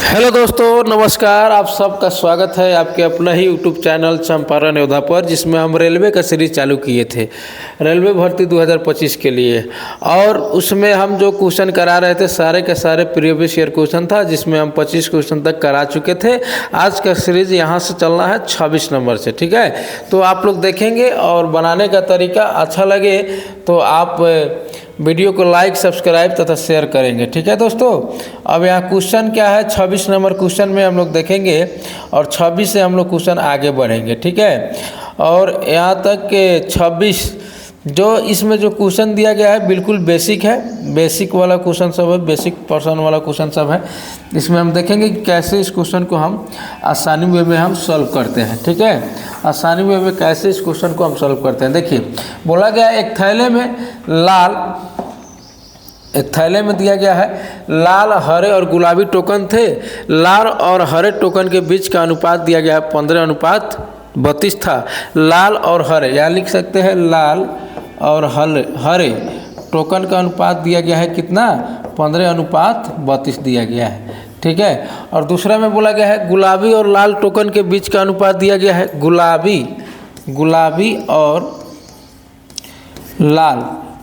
Hello दोस्तों, नमस्कार। आप सबका स्वागत है आपके अपना ही यूट्यूब चैनल चंपारण योद्धा पर, जिसमें हम रेलवे का सीरीज चालू किए थे रेलवे भर्ती 2025 के लिए। और उसमें हम जो क्वेश्चन करा रहे थे सारे के सारे प्रीवियस ईयर क्वेश्चन था, जिसमें हम 25 क्वेश्चन तक करा चुके थे। आज का सीरीज यहाँ से चलना है 26 नंबर से, ठीक है। तो आप लोग देखेंगे और बनाने का तरीका अच्छा लगे तो आप वीडियो को लाइक, सब्सक्राइब तथा शेयर करेंगे, ठीक है दोस्तों। अब यहाँ क्वेश्चन क्या है, 26 नंबर क्वेश्चन में हम लोग देखेंगे और 26 से हम लोग क्वेश्चन आगे बढ़ेंगे, ठीक है। और यहाँ तक के 26 जो इसमें जो क्वेश्चन दिया गया है बिल्कुल बेसिक है, बेसिक वाला क्वेश्चन सब है, बेसिक पर्सन वाला क्वेश्चन सब है। इसमें हम देखेंगे कि कैसे इस क्वेश्चन को हम आसानी वे में हम सॉल्व करते हैं, ठीक है। आसानी वे में कैसे इस क्वेश्चन को हम सॉल्व करते हैं। देखिए, बोला गया एक थैले में दिया गया है लाल, हरे और गुलाबी टोकन थे। लाल और हरे टोकन के बीच का अनुपात दिया गया है 15:32 था। लाल और हरे, या लिख सकते हैं लाल और हरे टोकन का अनुपात दिया गया है कितना, 15:32 दिया गया है, ठीक है। और दूसरा में बोला गया है गुलाबी और लाल टोकन के बीच का अनुपात दिया गया है, गुलाबी और लाल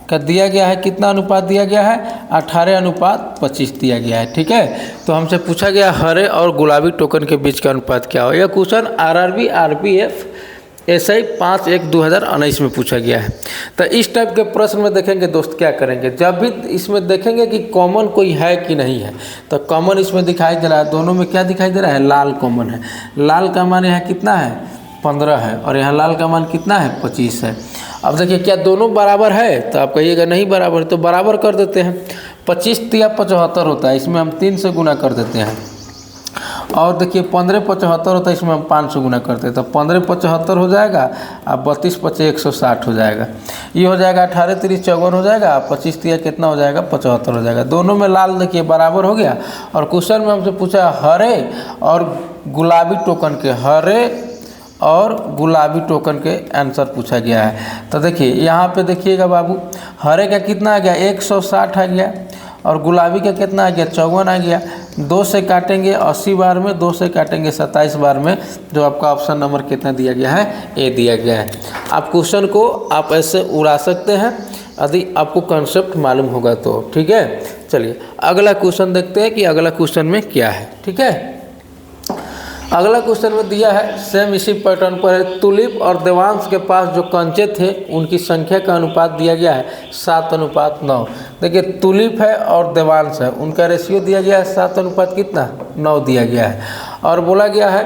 का दिया गया है कितना अनुपात दिया गया है, 18:25 दिया गया है, ठीक है। तो हमसे पूछा गया हरे और गुलाबी टोकन के बीच का अनुपात क्या हो। यह क्वेश्चन RRB RPF SI 5/1/2019 में पूछा गया है। तो इस टाइप के प्रश्न में देखेंगे दोस्त क्या करेंगे, जब भी इसमें देखेंगे कि कॉमन कोई है कि नहीं है। तो कॉमन इसमें दिखाई दे रहा है, दोनों में क्या दिखाई दे रहा है, लाल कॉमन है। लाल का मान यहाँ कितना है, 15 है, और यहाँ लाल का मान कितना है, 25 है। अब देखिए क्या दोनों बराबर है, तो आप कहिएगा नहीं बराबर, तो बराबर कर देते हैं। 25 या 75 होता है, इसमें हम 3 से गुना कर देते हैं। और देखिए 15/75 होता है, इसमें हम 5 से गुना करते हैं, तो 15/75 हो जाएगा। अब 32×5 160 हो जाएगा। ये हो जाएगा 18×3 54 हो जाएगा। 25 कितना हो जाएगा, 75 हो जाएगा। दोनों में लाल देखिए बराबर हो गया। और क्वेश्चन में हमसे पूछा हरे और गुलाबी टोकन के, हरे और गुलाबी टोकन के आंसर पूछा गया है। तो देखिए यहाँ पे देखिएगा बाबू, हरे का कितना आ गया, 160 आ गया, और गुलाबी का कितना आ गया, 54 आ गया। 2 से काटेंगे 80 बार में, 2 से काटेंगे 27 बार में, जो आपका ऑप्शन नंबर कितना दिया गया है, ए दिया गया है। आप क्वेश्चन को आप ऐसे उड़ा सकते हैं यदि आपको कंसेप्ट मालूम होगा तो, ठीक है। चलिए अगला क्वेश्चन देखते हैं कि अगला क्वेश्चन में क्या है, ठीक है। अगला क्वेश्चन में दिया है सेम इसी पैटर्न पर है। तुलिप और देवांश के पास जो कंचे थे उनकी संख्या का अनुपात दिया गया है 7:9। देखिए तुलिप है और देवांश है, उनका रेशियो दिया गया है 7 कितना 9 दिया गया है। और बोला गया है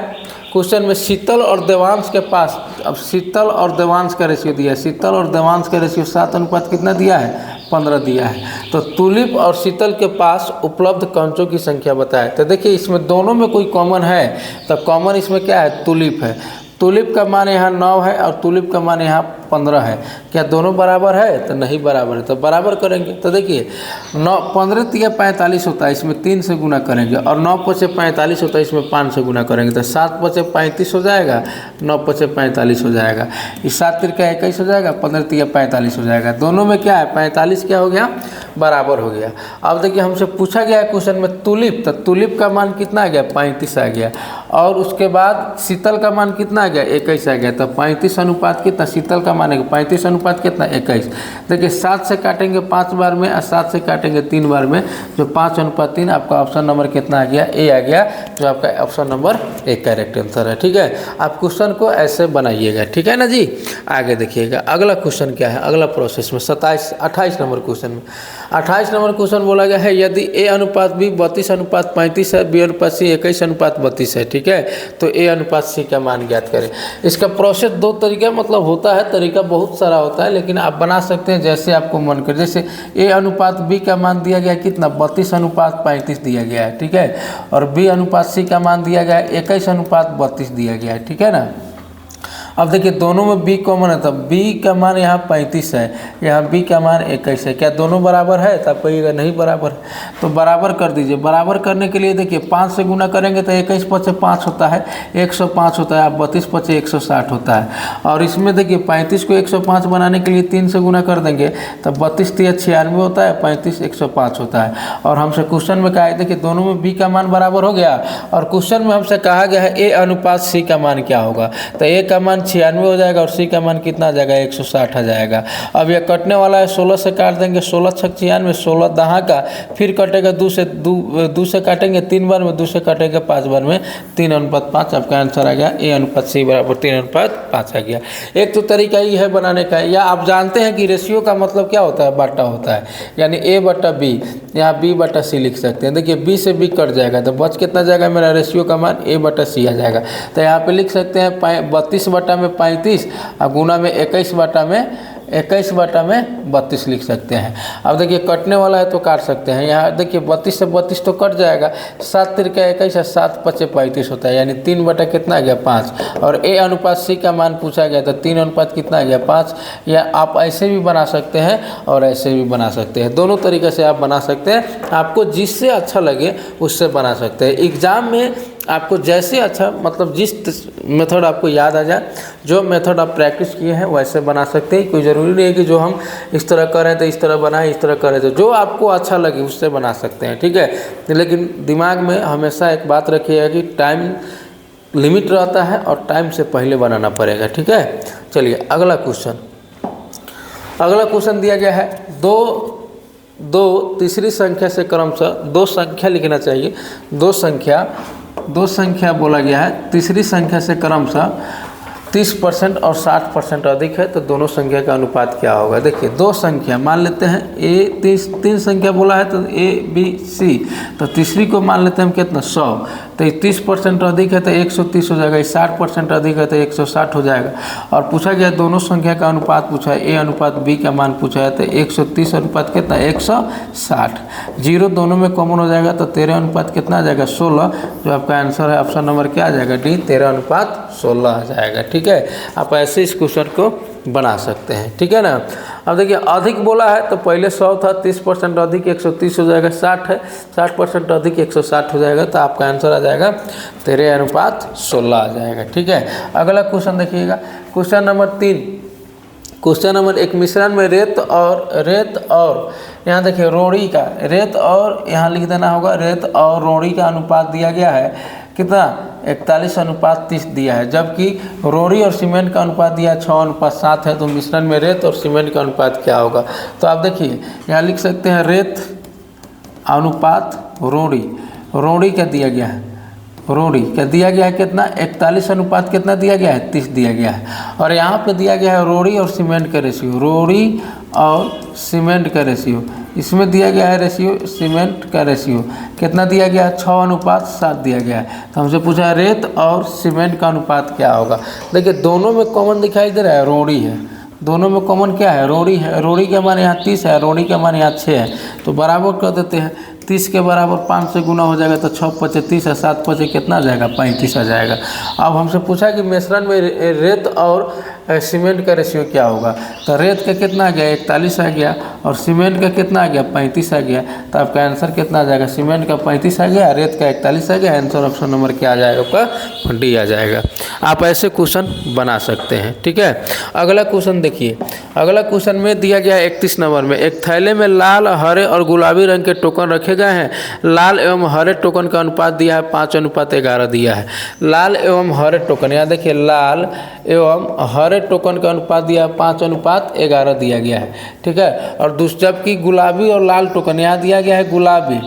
क्वेश्चन में शीतल और देवांश के पास, अब शीतल और देवांश का रेशियो दिया है, शीतल और देवांश का रेशियो 7 कितना दिया है, 15 दिया है। तो तुलिप और शीतल के पास उपलब्ध कंचों की संख्या बताए। तो देखिए इसमें दोनों में कोई कॉमन है, तो कॉमन इसमें क्या है, तुलिप है। तुलिप का मान यहाँ 9 है और तुलिप का मान यहाँ 15 है। क्या दोनों बराबर है, तो नहीं बराबर है, तो बराबर करेंगे। तो देखिए 15 45 होता है, इसमें 3 से गुना करेंगे, और 9×5 45 होता है, इसमें 5 से गुना करेंगे, तो 7×5 35 हो जाएगा, 9×5 45 हो जाएगा। इस 7 × 21 हो जाएगा, 15× 45 हो जाएगा। दोनों में क्या है, 45 क्या हो गया, बराबर हो गया। अब देखिए हमसे पूछा गया क्वेश्चन में तुलिप, तो तुलिप का मान कितना आ गया, 35 आ गया। और उसके बाद शीतल का मान कितना आ गया, 21 आ गया। तो 35 अनुपात कितना, शीतल का मान है 35 अनुपात कितना, 21। देखिए 7 से काटेंगे 5 बार में और 7 से काटेंगे 3 बार में, जो 5:3, आपका ऑप्शन नंबर कितना आ गया, ए आ गया, जो आपका option number A correct answer है, ठीक है। आप क्वेश्चन को ऐसे बनाइएगा, ठीक है ना जी। आगे देखिएगा अगला क्वेश्चन क्या है, अगला प्रोसेस में 28 नंबर क्वेश्चन में 28 नंबर क्वेश्चन बोला गया है यदि A/B 32:35 है, B/C 21:32 है, ठीक है। तो A/C का मान ज्ञात करें। इसका प्रोसेस 2 तरीका मतलब होता है, तरीका बहुत सारा होता है, लेकिन आप बना सकते हैं जैसे आपको मन करे। जैसे A/B का मान दिया गया कितना, 32:35 दिया गया है, ठीक है। और B/C का मान दिया गया है 21:32 दिया गया है, ठीक है ना। अब देखिए दोनों में b कॉमन है, तो b का मान यहाँ 35 है, यहाँ b का मान 21 है। क्या दोनों बराबर है? तो आप कहिएगा नहीं बराबर, तो बराबर कर दीजिए। बराबर करने के लिए देखिए 5 से गुना करेंगे तो 21 पचे 5 होता है, 105 होता है। आप 32 पचे 160 होता है। और इसमें देखिए 35 को 105 बनाने के लिए 3 से गुना कर देंगे तो 32 3 96 होता है, 35 105 होता है। और हमसे क्वेश्चन में कहा है देखिए दोनों में b का मान बराबर हो गया, और क्वेश्चन में हमसे कहा गया है a अनुपात c का मान क्या होगा। तो a का मान 96 हो जाएगा और c का मान कितना आ जाएगा? 160 आ जाएगा। अब यह कटने वाला है, 16 से काट देंगे, 16 छक 96, 16 दहा का, फिर कटेगा 2 से काटेंगे 3 बार में, 2 से काटेंगे 5 बार में, 3:5। आपका आंसर आ गया a अनुपात c बराबर 3:5 आ गया। एक तो तरीका ये है बनाने का, या आप जानते हैं कि रेशियो का मतलब क्या होता है? बाटा होता है, यानी a बटा b, यहाँ b बटा c लिख सकते हैं। देखिए b से b कट जाएगा तो बच कितना जाएगा? मेरा रेशियो का मान a बटा c आ जाएगा। तो यहाँ पे लिख सकते हैं 32 बटा में 35 और गुना में 21 बटा में 32 लिख सकते हैं। अब देखिए कटने वाला है तो काट सकते हैं। यहाँ देखिए 32 से 32 तो कट जाएगा, 7 तिरका 21 है, 7 पचे 35 होता है, यानी 3 बटा कितना आ गया? 5। और a अनुपात c का मान पूछा गया तो 3 अनुपात कितना आ गया? 5। या आप ऐसे भी बना सकते हैं और ऐसे भी बना सकते हैं, दोनों तरीके से आप बना सकते हैं। आपको जिससे अच्छा लगे उससे बना सकते हैं। एग्ज़ाम में आपको जैसे अच्छा, मतलब जिस मेथड आपको याद आ जाए, जो मेथड आप प्रैक्टिस किए हैं वैसे बना सकते हैं। कोई ज़रूरी नहीं है कि जो हम इस तरह करें तो इस तरह बनाएं, इस तरह करें तो, जो आपको अच्छा लगे उससे बना सकते हैं, ठीक है। लेकिन दिमाग में हमेशा एक बात रखिएगा कि टाइम लिमिट रहता है और टाइम से पहले बनाना पड़ेगा, ठीक है। चलिए अगला क्वेश्चन दिया गया है, दो तीसरी संख्या से क्रमशः 2 संख्या लिखना चाहिए। दो संख्या बोला गया है, तीसरी संख्या से क्रमशः 30% और 60% अधिक है, तो दोनों संख्या का अनुपात क्या होगा। देखिए 2 संख्या मान लेते हैं, तीन संख्या बोला है तो a b c, तो तीसरी को मान लेते हैं हम कितना? 100। तो 30% अधिक है तो 130 हो जाएगा, 60% अधिक है तो 160 हो जाएगा। और पूछा गया दोनों संख्या का अनुपात पूछा है, a अनुपात b का मान पूछा है, तो 130 अनुपात कितना? 160। 0 दोनों में कॉमन हो जाएगा तो 13 अनुपात कितना आ जाएगा? 16। जो आपका आंसर है ऑप्शन नंबर क्या आ जाएगा? डी, 13:16 आ जाएगा, ठीक है। आप ऐसे इस क्वेश्चन को बना सकते हैं, ठीक है ना। अब देखिए अधिक बोला है तो पहले 100 था, 30% अधिक 130 हो जाएगा, 60 है, 60% अधिक 160 हो जाएगा, तो आपका आंसर आ जाएगा 13:16 आ जाएगा, ठीक है। अगला क्वेश्चन देखिएगा, क्वेश्चन नंबर 3। क्वेश्चन नंबर 1, मिश्रण में रेत और यहाँ देखिए रोड़ी का, रेत और यहाँ लिख देना होगा, रेत और रोड़ी का अनुपात दिया गया है कितना? 41:30 दिया है, जबकि रोड़ी और सीमेंट का अनुपात दिया 6:7 है। तो मिश्रण में रेत और सीमेंट का अनुपात क्या होगा? तो आप देखिए यहाँ लिख सकते हैं रेत अनुपात रोड़ी क्या दिया गया है? रोड़ी क्या दिया गया है कितना? 41 अनुपात कितना दिया गया है? 30 दिया गया है। और यहाँ पे दिया गया है रोड़ी और सीमेंट का रेशियो, रोड़ी और सीमेंट का रेशियो, इसमें दिया गया है रेशियो, सीमेंट का रेशियो कितना दिया गया है? 6:7 दिया गया है। तो हमसे पूछा है रेत और सीमेंट का अनुपात क्या होगा। देखिए दोनों में कॉमन दिखाई दे रहा है, रोड़ी है, दोनों में कॉमन क्या है? रोड़ी है। रोड़ी का मान यहाँ 30 है, रोड़ी का मान यहाँ 6 है, तो बराबर कर देते हैं। 30 के बराबर 5 से गुना हो जाएगा तो 6 पचे 30 है, 7 पचे कितना आ जाएगा? 35 आ जाएगा। अब हमसे पूछा कि मिश्रण में रेत और सीमेंट का रेशियो क्या होगा। तो रेत का कितना आ गया? 41 आ गया, और सीमेंट का कितना आ गया? 35 आ गया। तो आपका आंसर कितना आ जाएगा? सीमेंट का 35 आ गया, रेत का 41 आ गया। आंसर ऑप्शन नंबर क्या आ जाएगा? आपका डी आ जाएगा। आप ऐसे क्वेश्चन बना सकते हैं, ठीक है। अगला क्वेश्चन देखिए, अगला क्वेश्चन में दिया गया है 31 नंबर में, एक थैले में लाल, हरे और गुलाबी रंग के टोकन रखे गए हैं। लाल एवं हरे टोकन का अनुपात दिया है 5:11 दिया है। लाल एवं हरे टोकन, यहाँ देखिए लाल एवं हरे टोकन का अनुपात दिया है 5:11 दिया गया है, ठीक है। और जबकि गुलाबी और लाल टोकन, यहाँ दिया गया है गुलाबी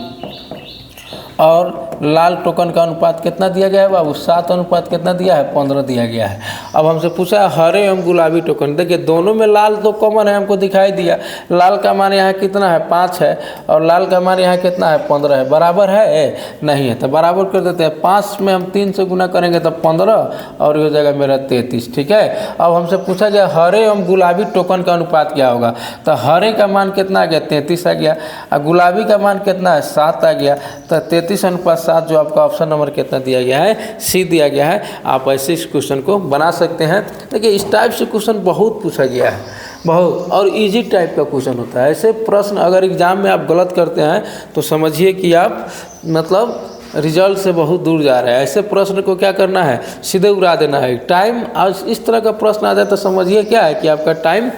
और लाल टोकन का अनुपात कितना दिया गया है बाबू? 7 अनुपात कितना दिया है? 15 दिया गया है। अब हमसे पूछा है हरे एवं गुलाबी टोकन, देखिए दोनों में लाल तो कॉमन है, हमको दिखाई दिया। लाल का मान यहाँ कितना है? 5 है, और लाल का मान यहाँ कितना है? 15 है। बराबर है? नहीं है, तो बराबर कर देते हैं। 5 में हम 3 से गुना करेंगे तो 15, और ये हो जाएगा मेरा 33, ठीक है। अब हमसे पूछा गया हरे एवं गुलाबी टोकन का अनुपात क्या होगा। तो हरे का मान कितना आ गया? 33 आ गया, और गुलाबी का मान कितना है? 7 आ गया। तो 33:7 7 जो आपका ऑप्शन नंबर कितना दिया गया है, सी दिया गया है। आप ऐसे इस क्वेश्चन को बना सकते हैं। देखिए इस टाइप से क्वेश्चन बहुत पूछा गया है, बहुत, और इजी टाइप का क्वेश्चन होता है। ऐसे प्रश्न अगर एग्जाम में आप गलत करते हैं तो समझिए कि आप मतलब रिजल्ट से बहुत दूर जा रहे हैं। ऐसे प्रश्न को क्या करना है, सीधे उड़ा देना है। टाइम आज इस तरह का प्रश्न आ जाए तो समझिए क्या है कि आपका टाइम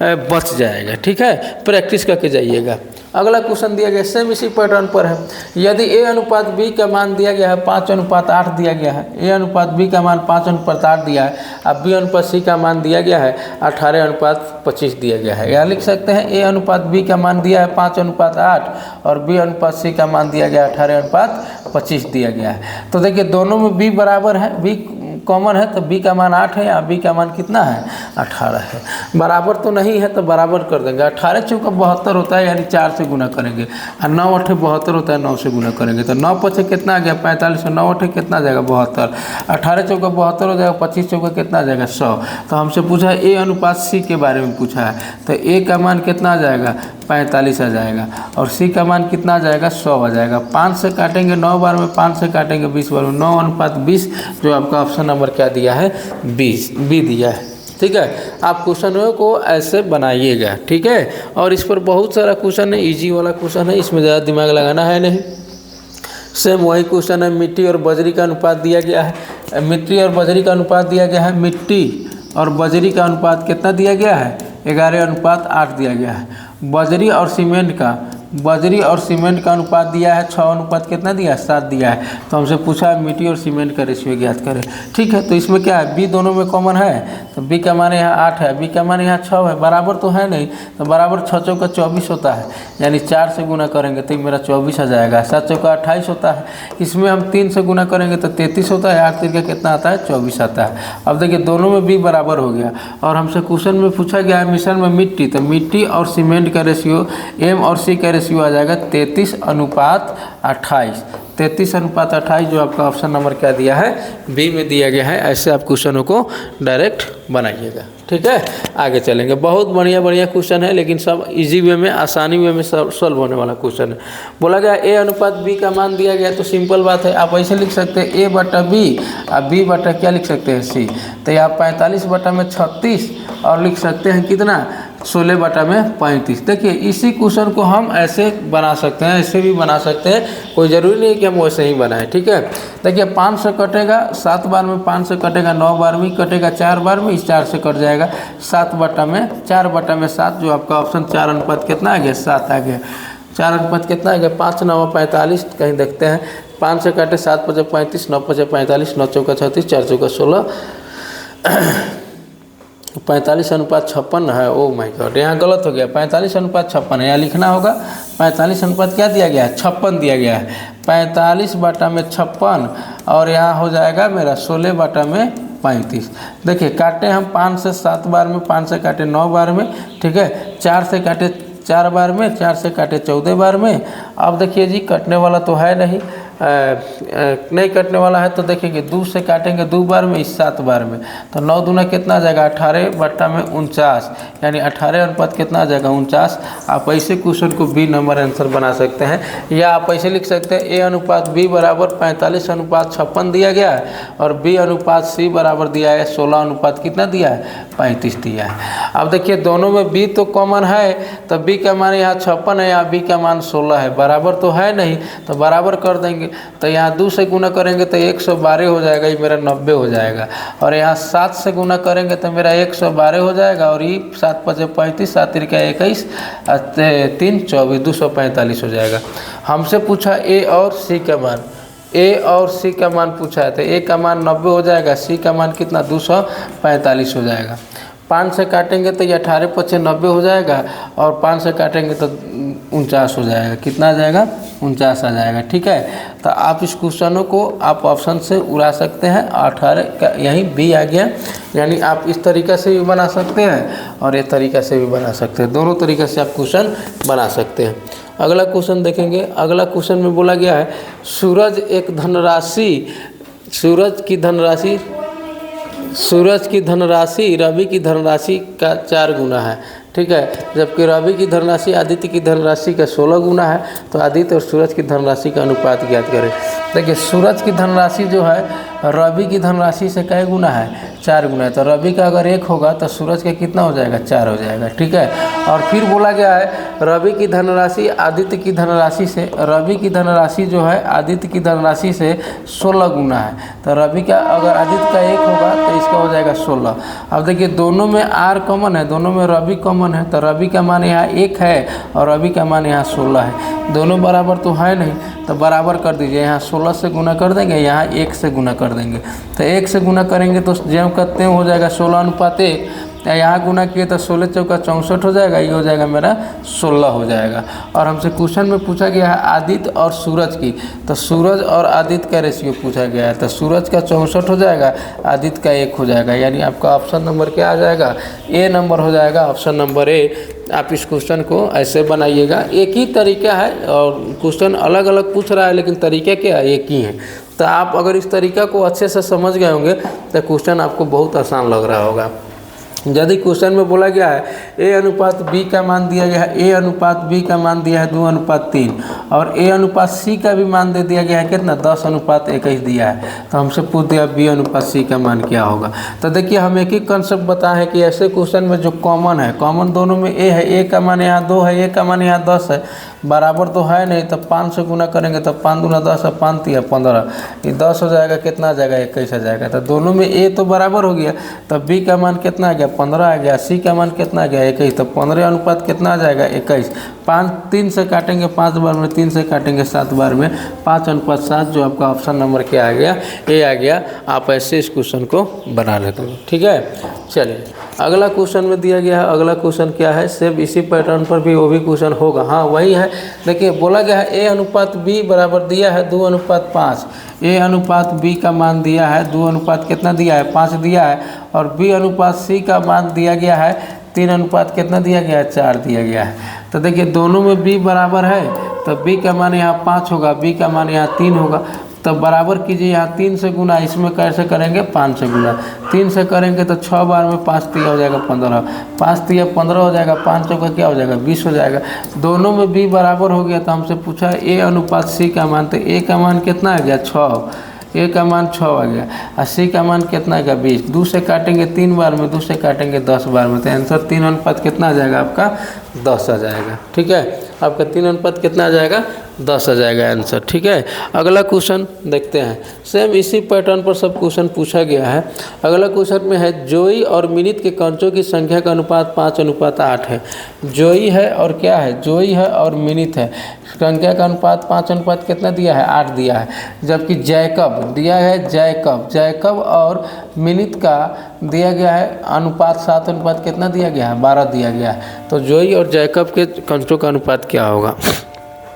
बच जाएगा। ठीक है, प्रैक्टिस करके जाइएगा। अगला क्वेश्चन दिया गया सेम इसी पैटर्न पर है। यदि ए अनुपात बी का मान दिया गया है 5:8 दिया गया है, ए अनुपात बी का मान 5:8 दिया है, अब बी अनुपात सी का मान दिया गया है 18:25 दिया गया है। या लिख सकते हैं ए अनुपात बी का मान दिया है 5:8 और बी अनुपात सी का मान दिया गया 18:25 दिया गया है। तो देखिए दोनों में बी बराबर है, बी कॉमन है, तो बी का मान 8 है, या बी का मान कितना है 18 है। बराबर तो नहीं है तो बराबर कर देंगे। 18 चौका 72 होता है, यानी 4 से गुना करेंगे, और 9 8 72 होता है, 9 से गुना करेंगे तो 9 5 कितना आ गया 45, 9 8 कितना आ जाएगा 72, 18 चौका 72 हो जाएगा, 25 चौका कितना आ जाएगा 100। तो हमसे पूछा है ए अनुपात सी के बारे में पूछा है, तो ए का मान कितना आ जाएगा 45 आ जाएगा, और सी का मान कितना आ जाएगा 100 आ जाएगा। 5 से काटेंगे 9 बार में, 5 से काटेंगे 20 बार में, 9:20 जो आपका ऑप्शन नंबर क्या दिया है 20 बी दिया है। ठीक है, आप क्वेश्चनों को ऐसे बनाइएगा। ठीक है, और इस पर बहुत सारा क्वेश्चन है, इजी वाला क्वेश्चन है, इसमें ज़्यादा दिमाग लगाना है नहीं। सेम वही क्वेश्चन है, मिट्टी और बजरी का अनुपात दिया गया है। मिट्टी और बजरी का अनुपात दिया गया है, मिट्टी और बजरी का अनुपात कितना दिया गया है 11:8 दिया गया है। बजरी और सीमेंट का अनुपात दिया है 6 अनुपात कितना दिया है 7 दिया है। तो हमसे पूछा है मिट्टी और सीमेंट का रेशियो ज्ञात करें। ठीक है, तो इसमें क्या है, बी दोनों में कॉमन है, तो बी का मान यहाँ 8 है, बी का मान यहाँ 6 है, बराबर तो है नहीं, तो बराबर 6 चौका 24 होता है, यानी 4 से गुना करेंगे तो मेरा 24 आ जाएगा। 7 चौका 28 होता है, इसमें हम 3 से गुना करेंगे तो 33 होता है, 8 3 का कितना आता है 24 आता है। अब देखिए दोनों में बी बराबर हो गया, और हमसे क्वेश्चन में पूछा गया है मिश्रण में मिट्टी, तो मिट्टी और सीमेंट का रेशियो एम और सी का रेशियो आ जाएगा 33:28। 33:28 जो आपका ऑप्शन नंबर क्या दिया है बी में दिया गया है। ऐसे आप क्वेश्चनों को डायरेक्ट बनाइएगा। ठीक है, आगे चलेंगे। बहुत बढ़िया क्वेश्चन है, लेकिन सब इजी वे में, आसानी वे में सॉल्व होने वाला क्वेश्चन है। बोला गया ए अनुपात बी का मान दिया गया, तो सिंपल बात है, आप ऐसे लिख सकते हैं ए बटा बी और बी बटा क्या लिख सकते हैं सी। तो आप 45/36 और लिख सकते हैं कितना 16/35। देखिए इसी क्वेश्चन को हम ऐसे बना सकते हैं, ऐसे भी बना सकते हैं, कोई ज़रूरी नहीं कि हम वैसे ही बनाएं। ठीक है, देखिए 5 से कटेगा 7 बार में, 5 से कटेगा 9 बार में, कटेगा 4 बार में, इस 4 से कट जाएगा 4/7 जो आपका ऑप्शन 4 अनुपात कितना आ गया 7 आ गया। 4 अनुपात कितना आ गया 5 9 45, कहीं देखते हैं 5 से काटे 7 5 35, 9 5 45, 9 चौका 36, 4 चौका 16, 45:56 है। ओ माय गॉड, यहाँ गलत हो गया, 45:56 है, यहाँ लिखना होगा 45 अनुपात क्या दिया गया है 56 दिया गया है। 45/56 और यहाँ हो जाएगा मेरा 16/35। देखिए काटे हम 5 से 7 बार में, 5 से काटे 9 बार में, ठीक है, 4 से काटे 4 बार में, 4 से काटे 14 बार में। अब देखिए जी कटने वाला तो है नहीं, नहीं कटने वाला है, तो देखेंगे 2 से काटेंगे 2 बार में, इस 7 बार में, तो 9 दूना कितना आ जाएगा 18/49, यानी 18 अनुपात कितना आ जाएगा 49। आप ऐसे क्वेश्चन को बी नंबर आंसर बना सकते हैं, या आप ऐसे लिख सकते हैं ए अनुपात बी बराबर 45:56 दिया गया है, और बी अनुपात सी बराबर दिया है 16 अनुपात कितना दिया है 35 दिया है। अब देखिए दोनों में बी तो कॉमन है, तो बी का मान यहाँ 56 है, यहाँ बी का मान 16 है, बराबर तो है नहीं, तो बराबर कर देंगे। तो यहाँ 2 से गुना करेंगे तो 112 हो जाएगा, ये मेरा 90 हो जाएगा, और यहाँ 7 से गुना करेंगे तो मेरा 112 हो जाएगा, और ये 7 5 35, 7 3 21, 3 24, 245 हो जाएगा। हमसे पूछा ए और सी का मान, ए और सी का मान पूछा है, तो ए का मान 90 हो जाएगा, सी का मान कितना 245 हो जाएगा। 5 से काटेंगे तो ये 18 5 90 हो जाएगा, और 5 से काटेंगे तो 49 हो जाएगा, कितना आ जाएगा 49 आ जाएगा। ठीक है, तो आप इस क्वेश्चनों को आप ऑप्शन से उड़ा सकते हैं। 18 का यहीं बी आ गया, यानी आप इस तरीक़ा से भी बना सकते हैं और ये तरीक़ा से भी बना सकते हैं, दोनों तरीक़े से आप क्वेश्चन बना सकते हैं। अगला क्वेश्चन देखेंगे। अगला क्वेश्चन में बोला गया है सूरज की धनराशि रवि की धनराशि का 4 गुना है। ठीक है। जबकि रवि की धनराशि आदित्य की धनराशि का 16 गुना है, तो आदित्य और सूरज की धनराशि का अनुपात ज्ञात करें। देखिए सूरज की धनराशि जो है रवि की धनराशि से कै गुना है, 4 गुना है। तो रवि का अगर 1 होगा तो सूरज का कितना हो जाएगा, 4 हो जाएगा, ठीक है। और फिर बोला गया है रवि की धनराशि आदित्य की धनराशि से, रवि की धनराशि जो है आदित्य की धनराशि से 16 गुना है। तो रवि का अगर आदित्य का 1 होगा तो इसका हो जाएगा 16। अब देखिए दोनों में आर कॉमन है, दोनों में रवि कॉमन है, तो रवि का मान यहाँ 1 है और रवि का मान यहाँ 16 है। दोनों बराबर तो है नहीं, तो बराबर कर दीजिए। यहाँ 16 से गुना कर देंगे, यहाँ 1 से गुना कर देंगे। तो 1 से गुना करेंगे तो ज्यों करते हो जाएगा 16:1। यहाँ गुना किए तो 16 चौका 64 हो जाएगा, ये हो जाएगा मेरा 16 हो जाएगा। और हमसे क्वेश्चन में पूछा गया है आदित्य और सूरज की, तो सूरज और आदित्य का रेशियो पूछा गया है। तो सूरज का 64 हो जाएगा, आदित्य का 1 हो जाएगा, यानी आपका ऑप्शन नंबर क्या आ जाएगा, ए नंबर हो जाएगा, ऑप्शन नंबर ए। आप इस क्वेश्चन को ऐसे बनाइएगा। एक ही तरीका है और क्वेश्चन अलग अलग पूछ रहा है, लेकिन तरीके क्या है, एक ही है। तो आप अगर इस तरीका को अच्छे से समझ गए होंगे तो क्वेश्चन आपको बहुत आसान लग रहा होगा। यदि क्वेश्चन में बोला गया है ए अनुपात बी का मान दिया गया है, ए अनुपात बी का मान दिया है 2:3 और ए अनुपात सी का भी मान दे दिया गया है कितना, 10:21 दिया है। तो हमसे पूछ दिया बी अनुपात सी का मान क्या होगा। तो देखिए हम एक ही कंसेप्ट बताए हैं कि ऐसे क्वेश्चन में जो कॉमन है, कॉमन दोनों में ए है, ए का मान यहाँ 2 है, ए का मान यहाँ 10 है, बराबर तो है नहीं। तो 5 से गुना करेंगे तो 5 दूना 10 और 5 तिया 15, ये 10 हो जाएगा, कितना आ जाएगा, 21 आ जाएगा। तो दोनों में ए तो बराबर हो गया, तो बी का मान कितना आ गया, 15 आ गया, सी का मान कितना आ गया, 21। तो 15 अनुपात कितना आ जाएगा, 21। 5 3 से काटेंगे 5 बार में, 3 से काटेंगे 7 बार में, 5:7, जो आपका ऑप्शन नंबर क्या आ गया, ए आ गया। आप ऐसे इस क्वेश्चन को बना लेते हैं, ठीक है। चलिए अगला क्वेश्चन में दिया गया है, अगला क्वेश्चन क्या है, सेम इसी पैटर्न पर भी वो भी क्वेश्चन होगा। हाँ वही है, देखिए बोला गया है ए अनुपात बी बराबर दिया है 2:5। ए अनुपात बी का मान दिया है 2 अनुपात कितना दिया है, 5 दिया है। और बी अनुपात सी का मान दिया गया है 3 अनुपात कितना दिया गया है, 4 दिया गया है। तो देखिए दोनों में बी बराबर है, तो बी का मान यहाँ 5 होगा, बी का मान यहाँ 3 होगा। तो बराबर कीजिए, यहाँ 3 से गुना, इसमें कैसे करेंगे, 5 से गुना। 3 से करेंगे तो 6 बार में 5 तिया हो जाएगा 15, 5 तिया 15 हो जाएगा, 5 चौका क्या हो जाएगा, 20 हो जाएगा। दोनों में बी बराबर हो गया। तो हमसे पूछा ए अनुपात सी का मान, तो ए का मान कितना आ गया, 6, ए का मान 6 आ गया, और सी का मान कितना आ गया, 20। 2 से काटेंगे 3 बार में, 2 से काटेंगे 10 बार में, तो आंसर 3 अनुपात कितना आ जाएगा आपका, 10 आ जाएगा, ठीक है। आपका 3 अनुपात कितना आ जाएगा, 10 आ जाएगा आंसर, ठीक है। अगला क्वेश्चन देखते हैं, सेम इसी पैटर्न पर सब क्वेश्चन पूछा गया है। अगला क्वेश्चन में है जोई और मिनित के कंचों की संख्या का अनुपात 5:8 है। जोई है और क्या है, जोई है और मिनित है, संख्या का अनुपात 5 अनुपात कितना दिया है, 8 दिया है। जबकि जैकब दिया है, जैकब और मिनित का दिया गया है अनुपात 7 अनुपात कितना दिया गया है, 12 दिया गया है। तो जोई और जैकब के कंचों का अनुपात क्या होगा।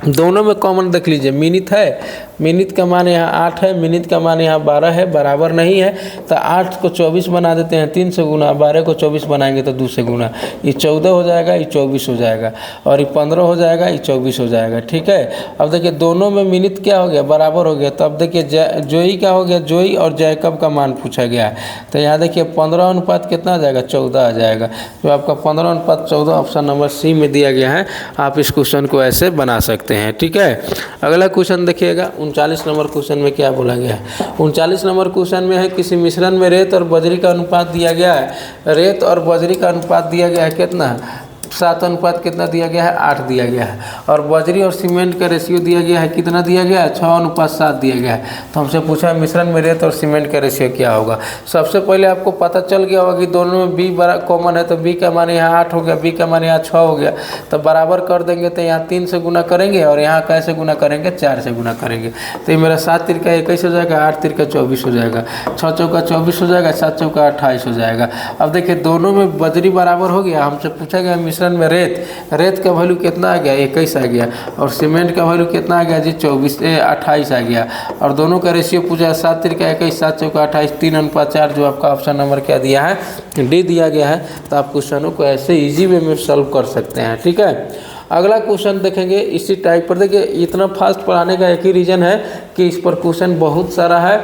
दोनों में कॉमन देख लीजिए, मिनित है, मिनित का मान यहाँ 8 है, मिनित का मान यहाँ 12 है, बराबर नहीं है। तो 8 को 24 बना देते हैं 3 से गुना, 12 को 24 बनाएंगे तो 2 से गुना, ये 14 हो जाएगा, ये 24 हो जाएगा, और ये 15 हो जाएगा, ये 24 हो जाएगा, ठीक है। अब देखिए दोनों में मिनित क्या हो गया, बराबर हो गया। तो अब देखिए जोई क्या हो गया, जोई और जैकब का मान पूछा गया है। तो यहाँ देखिए 15 अनुपात कितना आ जाएगा, 14 आ जाएगा। तो आपका 15:14 ऑप्शन नंबर सी में दिया गया है। आप इस क्वेश्चन को ऐसे बना सकते हैं, ठीक है। अगला क्वेश्चन देखिएगा, 39 नंबर क्वेश्चन में क्या बोला गया है। 39 नंबर क्वेश्चन में है किसी मिश्रण में रेत और बजरी का अनुपात दिया गया है। रेत और बजरी का अनुपात दिया गया है कितना, 7 अनुपात कितना दिया गया है, 8 दिया गया है। और बजरी और सीमेंट का रेशियो दिया गया है कितना दिया गया है, 6:7 दिया गया है। तो हमसे पूछा है मिश्रण में रेत और सीमेंट का रेशियो क्या होगा। सबसे पहले आपको पता चल गया होगा कि दोनों में बी बड़ा कॉमन है, तो बी का मान यहाँ 8 हो गया, बी का मान यहाँ 6 हो गया। तो बराबर कर देंगे, तो यहाँ 3 से गुना करेंगे और यहाँ कैसे गुना करेंगे, 4 से गुना करेंगे। तो ये मेरा 7 तिरका 21 हो जाएगा, 8 तिरका 24 हो जाएगा, 6 चौका 24 हो जाएगा, 7 चौका 28 हो जाएगा। अब देखिए दोनों में बजरी बराबर हो गया। हमसे पूछा गया मिश्रण में रेत का वैल्यू कितना आ गया, 21 आ गया, और सीमेंट का वैल्यू कितना आ गया जी, 28 आ गया। और दोनों का रेशियो पूछा है 7 तिरका 21, 7 चौका 28, 3:4, जो आपका ऑप्शन नंबर क्या दिया है, डी दिया गया है। तो आप क्वेश्चनों को ऐसे इजी वे में सॉल्व कर सकते हैं, ठीक है। अगला क्वेश्चन देखेंगे इसी टाइप पर। देखिए इतना फास्ट पढ़ाने का एक ही रीज़न है कि इस पर क्वेश्चन बहुत सारा है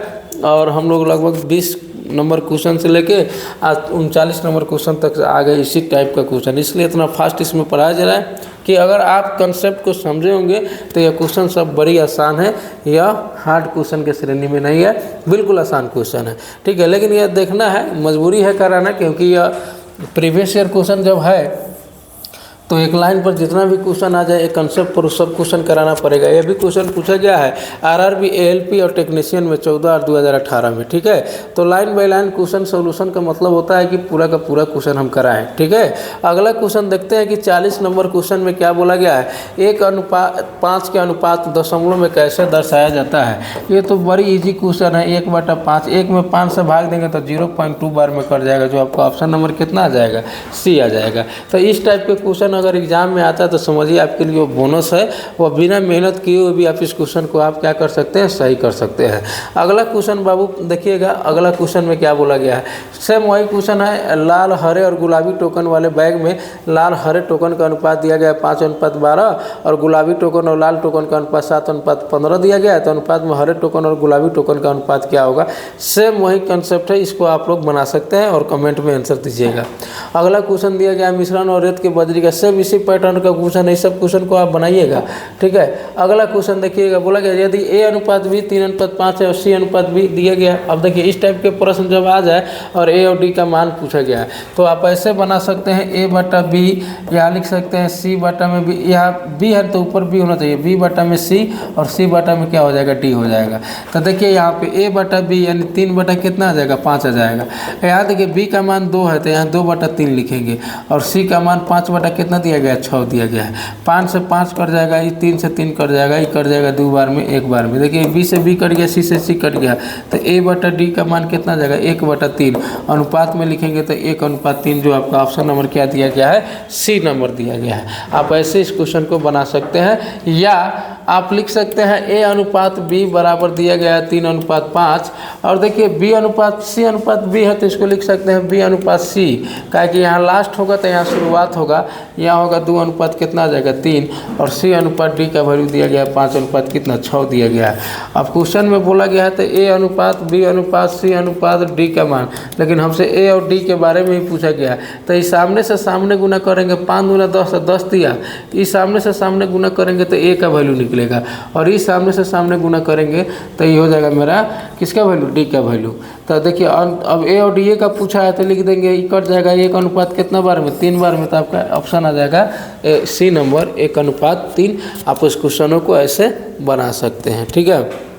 और हम लोग लगभग 20 नंबर क्वेश्चन से लेके आज 39 नंबर क्वेश्चन तक आ गए इसी टाइप का क्वेश्चन, इसलिए इतना फास्ट इसमें पढ़ाया जा रहा है कि अगर आप कंसेप्ट को समझे होंगे तो यह क्वेश्चन सब बड़ी आसान है, यह हार्ड क्वेश्चन के श्रेणी में नहीं है, बिल्कुल आसान क्वेश्चन है, ठीक है। लेकिन यह देखना है, मजबूरी है कराना, क्योंकि यह प्रीवियस ईयर क्वेश्चन जब है तो एक लाइन पर जितना भी क्वेश्चन आ जाए एक कंसेप्ट पर सब क्वेश्चन कराना पड़ेगा। यह भी क्वेश्चन पूछा गया है आरआरबी एएलपी और टेक्नीशियन में 14 और 2018 में, ठीक है। तो line by line question solution का मतलब होता है कि पूरा का पूरा क्वेश्चन हम कराएं, ठीक है। अगला क्वेश्चन देखते हैं कि 40 नंबर क्वेश्चन में क्या बोला गया है, 1:5 के अनुपात दशमलव में कैसे दर्शाया जाता है। ये तो बड़ी ईजी क्वेश्चन है, 1/5, 1 में 5 से भाग देंगे तो 0.2 बार में कट जाएगा, जो आपका ऑप्शन नंबर कितना आ जाएगा, सी आ जाएगा। तो इस टाइप के क्वेश्चन अगर एग्जाम में आता है तो समझिए आपके लिए वो बोनस है, वो बिना मेहनत किए हुए भी आप इस क्वेश्चन को आप क्या कर सकते हैं, सही कर सकते हैं। अगला क्वेश्चन बाबू देखिएगा, अगला क्वेश्चन में क्या बोला गया है, सेम वही क्वेश्चन है, लाल हरे और गुलाबी टोकन वाले बैग में लाल हरे टोकन का अनुपात दिया गया है 5:12 और गुलाबी टोकन और लाल टोकन का अनुपात 7:15 दिया गया है। तो अनुपात में हरे टोकन और गुलाबी टोकन का अनुपात क्या होगा। सेम वही कंसेप्ट है, इसको आप लोग बना सकते हैं और कमेंट में आंसर दीजिएगा। अगला क्वेश्चन दिया गया है मिश्रण और रेत के बजरी का, सेम इसी पैटर्न का क्वेश्चन है, इस सब क्वेश्चन को आप बनाइएगा, ठीक है। अगला क्वेश्चन देखिएगा, बोला गया यदि A:B 3:5 है और C:B दिया गया। अब देखिए इस टाइप के प्रश्न जब आ जाए और A और D का मान पूछा गया है तो आप ऐसे बना सकते हैं, A/B यहाँ लिख सकते हैं, C/B, यहाँ B है तो ऊपर B होना चाहिए, B/C और C/B में क्या हो जाएगा, D हो जाएगा। तो देखिए यहाँ पे A/B यानी 3 कितना आ जाएगा, 5 आ जाएगा। यहाँ देखिए B का मान 2 है तो यहाँ 2/3 लिखेंगे और C का मान 5 कितना दिया गया, 6 दिया गया है। 5 से 5 कट जाएगा, ये 3 से 3 कट जाएगा, ये कट जाएगा 2 बार में, 1 बार में। देखिए B से B कट गया, C से C कट गया, तो A/D का मान कितना जाएगा, 1/3। अनुपात में लिखेंगे तो 1:3, जो आपका ऑप्शन नंबर क्या दिया गया है, C नंबर दिया गया है। आप ऐसे इस क्वेश्चन को बना सकते हैं, या आप लिख सकते हैं A:B बराबर दिया गया है 3:5 और देखिए B:C:B है तो इसको लिख सकते हैं B:C, क्या कि यहाँ लास्ट होगा तो यहाँ शुरुआत होगा, यहाँ होगा 2 कितना आ जाएगा, 3 और C:D का वैल्यू दिया गया है 5 कितना, 6 दिया गया है। अब क्वेश्चन में बोला गया है तो A:B:C:D का मान, लेकिन हमसे A और D के बारे में ही पूछा गया है। तो इस सामने से सामने गुना करेंगे, 5 दूना 10 10 दिया, इस सामने से सामने गुना करेंगे तो A का वैल्यू निकलेगा और इस सामने से सामने गुना करेंगे तो ये हो जाएगा मेरा किसका वैल्यू, D का वैल्यू। तो देखिए अब A और D का पूछा है तो लिख देंगे, ये कट जाएगा 1:3 कितना बार में, 3 बार में, तो आपका ऑप्शन आ जाएगा C नंबर 1:3। आप उस क्वेश्चनों को ऐसे बना सकते हैं, ठीक है।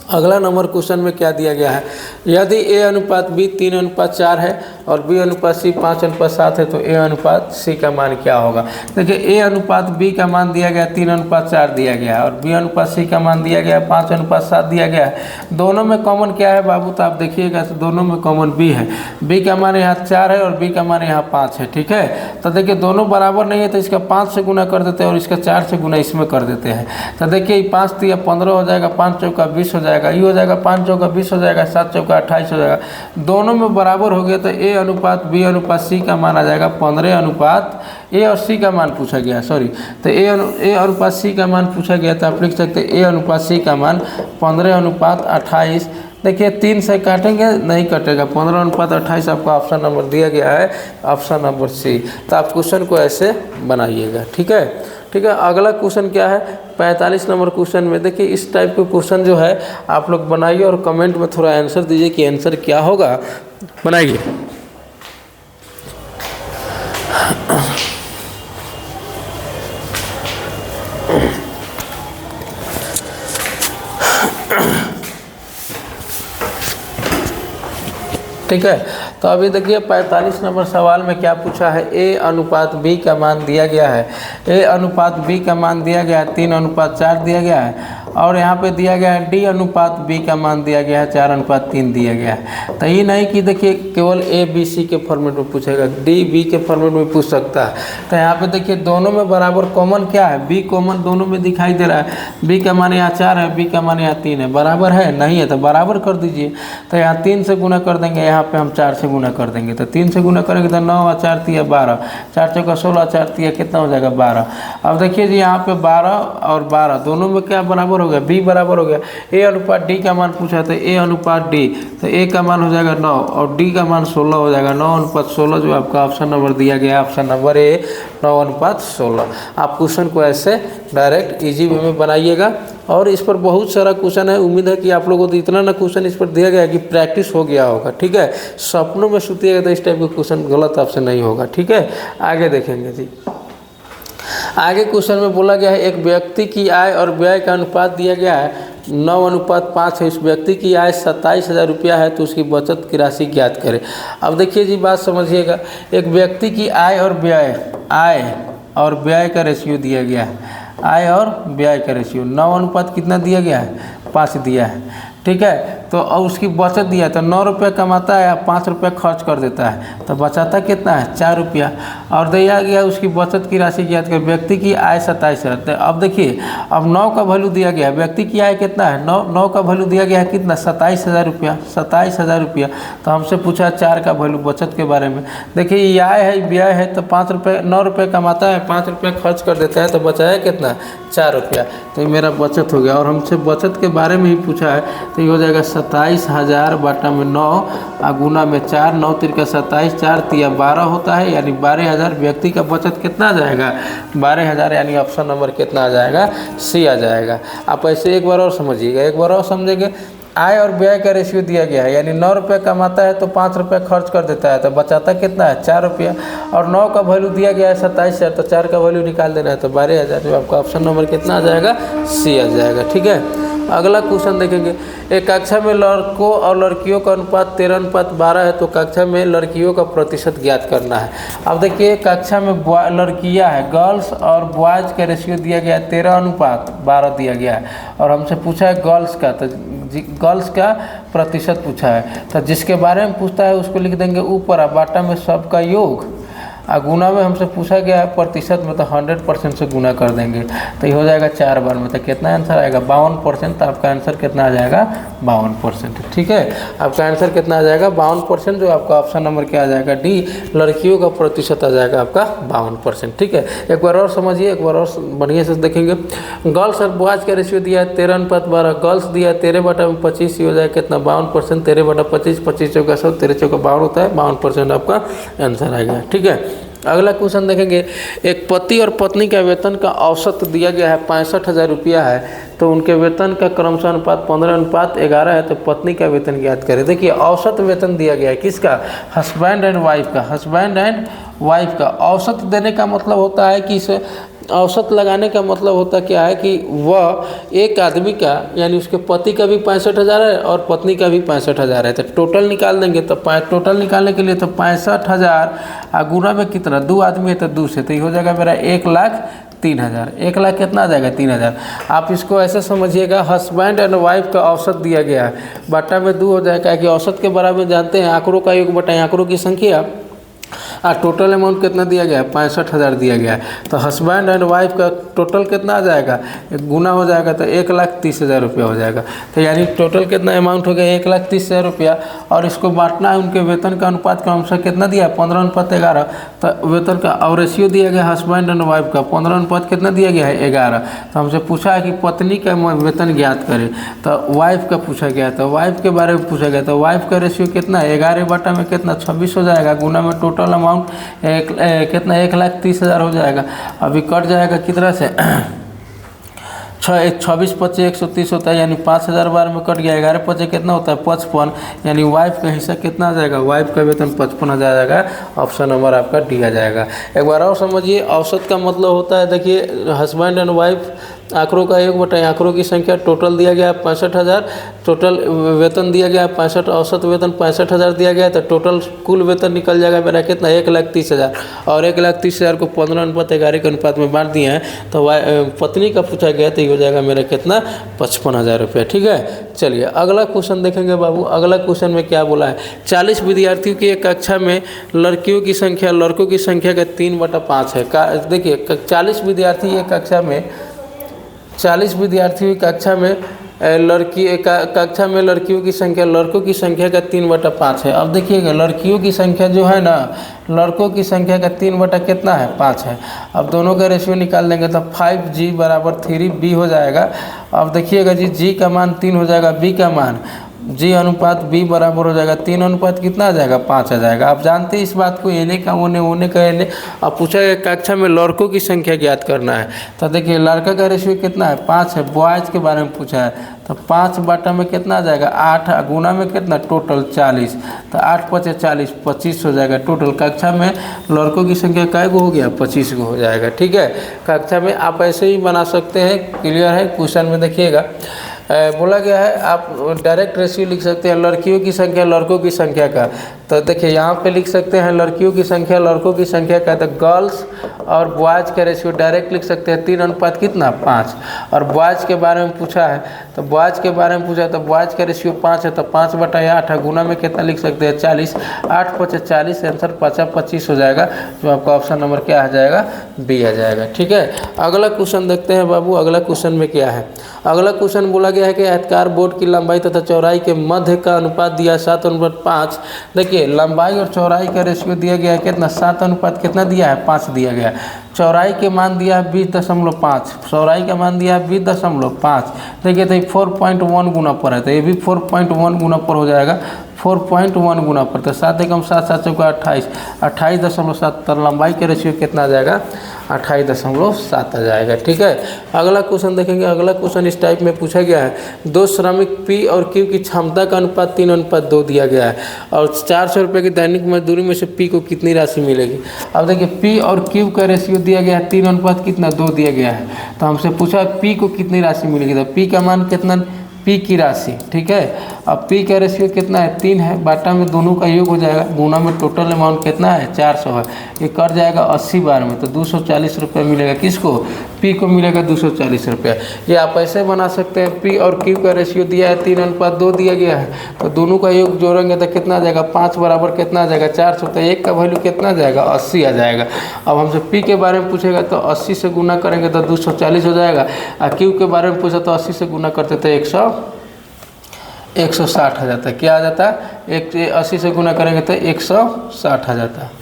अगला नंबर क्वेश्चन में क्या दिया गया है, यदि A:B 3:4 है और B:C 5:7 है तो A:C का मान क्या होगा। देखिए A:B का मान दिया गया 3:4 दिया गया है और B:C का मान दिया गया 5:7 दिया गया है। दोनों में कॉमन क्या है बाबू, तो आप देखिएगा तो दोनों में कॉमन B है। B का मान यहाँ 4 है और B का मान यहाँ 5 है, ठीक है। तो देखिए दोनों बराबर नहीं है तो इसका 5 से गुना कर देते हैं और इसका 4 से गुना इसमें कर देते हैं। तो देखिए 5 दिया 15 हो जाएगा, 5 चौका 20 हो जाएगा, ये हो जाएगा 5 चौका 20 हो जाएगा, 7 चौका 28 हो जाएगा। दोनों में बराबर हो गया तो A:B:C का मान आ जाएगा 15 A और C का मान पूछा गया, सॉरी, तो A:C का मान पूछा गया तो आप लिख सकते हैं A:C का मान 15:28। देखिए 3 से काटेंगे नहीं कटेगा, 15:28 आपका ऑप्शन नंबर दिया गया है, ऑप्शन नंबर C। तो आप क्वेश्चन को ऐसे बनाइएगा, ठीक है, ठीक है। अगला क्वेश्चन क्या है, 45 नंबर क्वेश्चन में देखिए इस टाइप के क्वेश्चन जो है आप लोग बनाइए और कमेंट में थोड़ा आंसर दीजिए कि आंसर क्या होगा, बनाइए। ठीक है, तो अभी देखिए 45 नंबर सवाल में क्या पूछा है, A:B का मान दिया गया है, A:B का मान दिया गया है 3:4 दिया गया है और यहाँ पे दिया गया है D:B का मान दिया गया है 4:3 दिया गया है। तो ये नहीं कि देखिए केवल ABC के फॉर्मेट में पूछेगा, DB के फॉर्मेट में पूछ सकता है। तो यहाँ पे देखिए दोनों में बराबर कॉमन क्या है, B कॉमन दोनों में दिखाई दे रहा है। B का मान यहाँ 4 है, B का मान यहाँ 3 है, बराबर है नहीं है तो बराबर कर दीजिए। तो यहाँ 3 से गुना कर देंगे, यहाँ पे हम 4 से गुना कर देंगे। तो 3 से गुना करेंगे तो 9 और 4 3 12, 4 चौका 16, 4 3 कितना हो जाएगा 12। अब देखिए जी यहाँ पे 12 और 12 दोनों में क्या बराबर बराबर हो गया, बी बराबर हो गया ए अनुपात डी का मान पूछा तो ए अनुपात डी, तो ए का मान हो जाएगा 9 और डी का मान 16 हो जाएगा। 9 अनुपात 16 जो आपका ऑप्शन नंबर दिया गया है, ऑप्शन नंबर ए 9 अनुपात 16। आप क्वेश्चन को ऐसे डायरेक्ट इजी वे में बनाइएगा और इस पर बहुत सारा क्वेश्चन है। उम्मीद है कि आप लोगों को तो इतना ना क्वेश्चन इस पर दिया गया है कि प्रैक्टिस हो गया होगा, ठीक है। सपनों में सोचिएगा तो इस टाइप के क्वेश्चन गलत आपसे नहीं होगा, ठीक है। आगे देखेंगे जी। आगे क्वेश्चन में बोला गया है एक व्यक्ति की आय और व्यय का अनुपात दिया गया है 9 अनुपात 5 है। इस व्यक्ति की आय 27,000 रुपया है तो उसकी बचत की राशि ज्ञात करें। अब देखिए जी, बात समझिएगा। एक व्यक्ति की आय और व्यय का रेशियो दिया गया है। आय और व्यय का रेशियो 9 अनुपात कितना दिया गया है, 5 दिया है, ठीक है। तो और उसकी बचत दिया है तो 9 रुपये कमाता है, 5 रुपये खर्च कर देता है तो बचाता कितना है, 4 रुपया। और दिया गया उसकी बचत की राशि ज्ञात कर। व्यक्ति की आय 27,000। तो अब देखिए, अब 9 का वैल्यू दिया गया है, व्यक्ति की आय कितना है, 9 का वैल्यू दिया गया है कितना, 27,000 रुपया, 27,000 रुपया। तो हमसे पूछा 4 का वैल्यू बचत के बारे में। देखिए ये आय है, व्यय है, तो 5 रुपये 9 रुपये कमाता है, 5 रुपये खर्च कर देता है तो बचाया कितना, 4 रुपया। तो ये मेरा बचत हो गया। और हमसे बचत के बारे में ही पूछा है तो ये हो जाएगा 27,000 बटा में 9 गुना में 4, 9 तिरका 27, 4 तिया 12 होता है, यानी 12,000। व्यक्ति का बचत कितना आ जाएगा, 12,000, यानी ऑप्शन नंबर कितना आ जाएगा, सी आ जाएगा। आप ऐसे एक बार और समझिएगा, एक बार और समझेंगे। आय और व्यय का रेशियो दिया गया है, यानी 9 रुपये कमाता है तो 5 रुपये खर्च कर देता है तो बचाता कितना है, 4 रुपया। और 9 का वैल्यू दिया गया है 27,000 तो 4 का वैल्यू निकाल देना है तो 12,000। तो आपका ऑप्शन नंबर कितना आ जाएगा, सी आ जाएगा, ठीक है। अगला क्वेश्चन देखेंगे। एक कक्षा में लड़कों और लड़कियों का अनुपात 13:12 है तो कक्षा में लड़कियों का प्रतिशत ज्ञात करना है। अब देखिए, कक्षा में लड़कियां हैं, गर्ल्स और बॉयज़ का रेशियो दिया गया है 13:12 दिया गया है। और हमसे पूछा है गर्ल्स का, तो गर्ल्स का प्रतिशत पूछा है। तो जिसके बारे में पूछता है उसको लिख देंगे ऊपर, बाटा में सबका योग, गुना में हमसे पूछा गया है प्रतिशत में तो 100% से गुना कर देंगे तो ये हो जाएगा 4 बार में। तो कितना आंसर आएगा, 52%। तो आपका आंसर कितना आ जाएगा, 52%, ठीक है। आपका आंसर कितना आ जाएगा, 52%, जो आपका ऑप्शन नंबर क्या आ जाएगा, डी, लड़कियों का प्रतिशत आ जाएगा आपका 52%, ठीक है। एक बार और समझिए, एक बार और बढ़िया से देखेंगे। गर्ल्स और बॉयज़ का रेशियो दिया है 13:12, गर्ल्स दिया है 13/25, ये हो जाएगा कितना, 52%। 13/25, 25 चौका 100, 13 चौका 52 होता है, 52% आपका आंसर आएगा, ठीक है। अगला क्वेश्चन देखेंगे। एक पति और पत्नी का वेतन का औसत दिया गया है 65,000 रुपया है तो उनके वेतन का क्रमशः अनुपात 15:11 है तो पत्नी का वेतन ज्ञात करें। देखिए, औसत वेतन दिया गया है किसका, हस्बैंड एंड वाइफ का, हस्बैंड एंड वाइफ का। औसत देने का मतलब होता है कि इसे औसत लगाने का मतलब होता क्या है कि वह एक आदमी का, यानी उसके पति का भी 65,000 है और पत्नी का भी 65,000 है तो टोटल निकाल देंगे। तो टोटल निकालने के लिए तो 65,000 गुना में कितना, 2 आदमी है तो 2 से, तो ये हो जाएगा मेरा 1,03,000। 1 लाख कितना आ जाएगा, 3,000। आप इसको ऐसे समझिएगा, हस्बैंड एंड वाइफ का औसत दिया गया है, बाटा में 2 हो जाएगा कि औसत के बराबर जानते हैं आंकड़ों का योग बटा आंकड़ों की संख्या। टोटल अमाउंट कितना दिया गया है, 65,000 दिया गया है। तो हस्बैंड एंड वाइफ का टोटल कितना आ जाएगा, गुना हो जाएगा तो 1,30,000 रुपया हो जाएगा। तो यानी टोटल कितना अमाउंट हो गया, 1,30,000 रुपया। और इसको बांटना है, उनके वेतन का अनुपात का अंश कितना दिया है, 15:11। तो वेतन का और रेशियो दिया गया हस्बैंड एंड वाइफ का, 15 कितना दिया गया है, 11। तो हमसे पूछा है कि पत्नी का वेतन ज्ञात करें, तो वाइफ का पूछा गया, तो वाइफ के बारे में पूछा गया। तो वाइफ का रेशियो कितना है, 11 बटा में कितना, 26 हो जाएगा, गुना में टोटल अमाउंट कितना, 1,30,000 हो जाएगा। अभी कट जाएगा कितना से 26 25 130 होता है, यानी 5,000 बार में कट गया। 11 5 कितना होता है, 55, यानी वाइफ का हिस्सा कितना आ जाएगा, वाइफ का वेतन 55,000 आ जाएगा। ऑप्शन नंबर आपका डी आ जाएगा। एक बार और समझिए, औसत का मतलब होता है, देखिए हस्बैंड एंड वाइफ आंकड़ों का योग बटा आंकड़ों की संख्या। टोटल दिया गया है 65,000, टोटल वेतन दिया गया है 65, औसत वेतन 65,000 दिया गया है तो टोटल कुल वेतन निकल जाएगा मेरा कितना, 1,30,000। और 1,30,000 को 15:11 के अनुपात में बांट दिए हैं तो पत्नी का पूछा गया तो ये हो जाएगा मेरा कितना, 55,000 रुपया, ठीक है। चलिए अगला क्वेश्चन देखेंगे बाबू। अगला क्वेश्चन में क्या बोला है, 40 विद्यार्थियों की एक कक्षा में लड़कियों की संख्या लड़कों की संख्या का 3/5 है। देखिए 40 विद्यार्थी एक कक्षा में 40 विद्यार्थियों की कक्षा में लड़की कक्षा में लड़कियों की संख्या लड़कों की संख्या का 3/5 है। अब देखिएगा लड़कियों की संख्या जो है ना, लड़कों की संख्या का 3 बटा कितना है 5 है। अब दोनों का रेशियो निकाल देंगे तो 5G = 3B हो जाएगा। अब देखिएगा जी G का मान 3 हो जाएगा, B का मान G अनुपात B बराबर हो जाएगा 3 अनुपात कितना आ जाएगा 5 आ जाएगा। आप जानते हैं इस बात को, एने का ओने ओने का एने। अब पूछा गया कक्षा में लड़कों की संख्या ज्ञात करना है, तो देखिए लड़का का रेशियो कितना है 5 है। बॉयज़ के बारे में पूछा है तो 5 बटा में कितना आ जाएगा 8, गुना में कितना टोटल 40, तो 8 × 5 = 40, 25 हो जाएगा टोटल। कक्षा में लड़कों की संख्या कै गो हो गया 25 गो हो जाएगा। ठीक है, कक्षा में आप ऐसे ही बना सकते हैं। क्लियर है। क्वेश्चन में देखिएगा बोला गया है आप डायरेक्ट रेशियो लिख सकते हैं लड़कियों की संख्या लड़कों की संख्या का। तो देखिए यहाँ पे लिख सकते हैं लड़कियों की संख्या लड़कों की संख्या का, तो गर्ल्स और बॉयज़ का रेशियो डायरेक्ट लिख सकते हैं 3 अनुपात कितना 5। और बॉयज़ के बारे में पूछा है तो बॉयज़ के बारे में पूछा तो बॉयज़ का रेशियो 5 है, तो 5/8 है, गुना में कितना लिख सकते हैं 40, 8 × 5 = 40, आंसर 5 × 25 हो जाएगा, जो आपका ऑप्शन नंबर क्या आ जाएगा B आ जाएगा। ठीक है, अगला क्वेश्चन देखते हैं बाबू। अगला क्वेश्चन में क्या है, अगला क्वेश्चन बोला गया है कि आयताकार बोर्ड की लंबाई तथा चौड़ाई के मध्य का अनुपात दिया 7/5। देखिए लंबाई और चौड़ाई का रेशियो दिया गया है कितना 7 अनुपात कितना दिया है 5 दिया गया है। चौड़ाई के मान दिया है 20.5, चौड़ाई का मान दिया है 20.5। देखिए तो 4.1 गुना पर है, तो ये भी 4.1 गुना पर हो जाएगा, 4.1 गुना पर। तो 7 × 7 = 7 × 28, 28.7। तो लंबाई के रेशियो कितना आ जाएगा 28.7 आ जाएगा। ठीक है, अगला क्वेश्चन देखेंगे। अगला क्वेश्चन इस टाइप में पूछा गया है, 2 श्रमिक P और Q की क्षमता का अनुपात 3:2 दिया गया है और 400 रुपये की दैनिक मजदूरी में से P को कितनी राशि मिलेगी। अब देखिए P और Q का रेशियो दिया गया है 3 अनुपात कितना 2 दिया गया है, तो हमसे पूछा P को कितनी राशि मिलेगी। तो P का मान कितना P की राशि। ठीक है, अब P का रेशियो कितना है 3 है, बाटा में दोनों का योग हो जाएगा, गुना में टोटल अमाउंट कितना है 400 है, ये कट जाएगा 80 बार में, तो 240 रुपये मिलेगा। किसको P को मिलेगा 240 रुपये। ये आप ऐसे बना सकते हैं, P और Q का रेशियो दिया है 3:2 दिया गया है, तो दोनों का योग जोड़ेंगे तो कितना आ जाएगा 5 बराबर कितना आ जाएगा 400, तो 1 का वैल्यू कितना आ जाएगा 80 आ जाएगा। अब हमसे P के बारे में पूछेगा तो 80 से गुना करेंगे तो 240 हो जाएगा, और Q के बारे में पूछा तो 80 से गुना करते तो 160 आ जाता है। क्या आ जाता है 80 से गुना करेंगे तो 160 आ जाता है,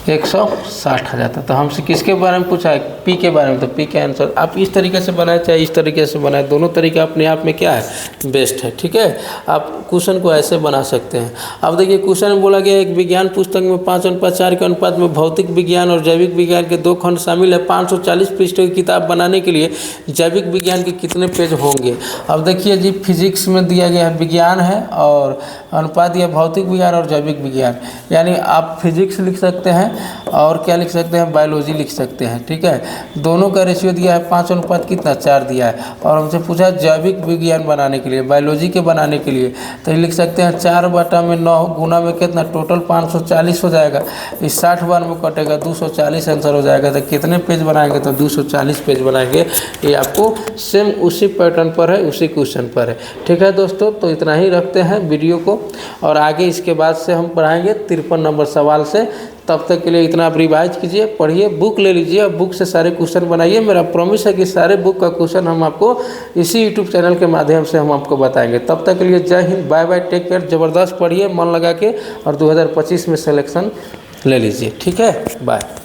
160 आ जाता है। तो हमसे किसके बारे में पूछा है P के बारे में, तो P का आंसर आप इस तरीके से बनाए चाहे इस तरीके से बनाए, दोनों तरीके अपने आप में क्या है बेस्ट है। ठीक है, आप क्वेश्चन को ऐसे बना सकते हैं। अब देखिए क्वेश्चन में बोला गया एक विज्ञान पुस्तक में 5:4 के अनुपात में भौतिक विज्ञान और जैविक विज्ञान के 2 खंड शामिल है। 540 पृष्ठों की किताब बनाने के लिए जैविक विज्ञान के कितने पेज होंगे। अब देखिए जी फिजिक्स में दिया गया है विज्ञान है और अनुपात दिया भौतिक विज्ञान और जैविक विज्ञान, यानी आप फिजिक्स लिख सकते हैं और क्या लिख सकते हैं बायोलॉजी लिख सकते हैं। ठीक है, दोनों का रेशियो दिया है 5 अनुपात कितना 4 दिया है, और हमसे पूछा जैविक विज्ञान बनाने के लिए बायोलॉजी के बनाने के लिए, तो लिख सकते हैं 4/9 गुना में कितना टोटल 540 हो जाएगा, इस 60 बार में कटेगा 240 आंसर हो जाएगा। तो कितने पेज बनाएंगे तो 240 पेज बनाएंगे। ये आपको सेम उसी पैटर्न पर है, उसी क्वेश्चन पर है। ठीक है दोस्तों, तो इतना ही रखते हैं वीडियो को, और आगे इसके बाद से हम पढ़ाएंगे 53 नंबर सवाल से। तब तक के लिए इतना आप रिवाइज कीजिए, पढ़िए, बुक ले लीजिए और बुक से सारे क्वेश्चन बनाइए। मेरा प्रॉमिस है कि सारे बुक का क्वेश्चन हम आपको इसी यूट्यूब चैनल के माध्यम से हम आपको बताएंगे। तब तक के लिए जय हिंद, बाय बाय, टेक केयर। ज़बरदस्त पढ़िए मन लगा के और 2025 में सिलेक्शन ले लीजिए। ठीक है, बाय।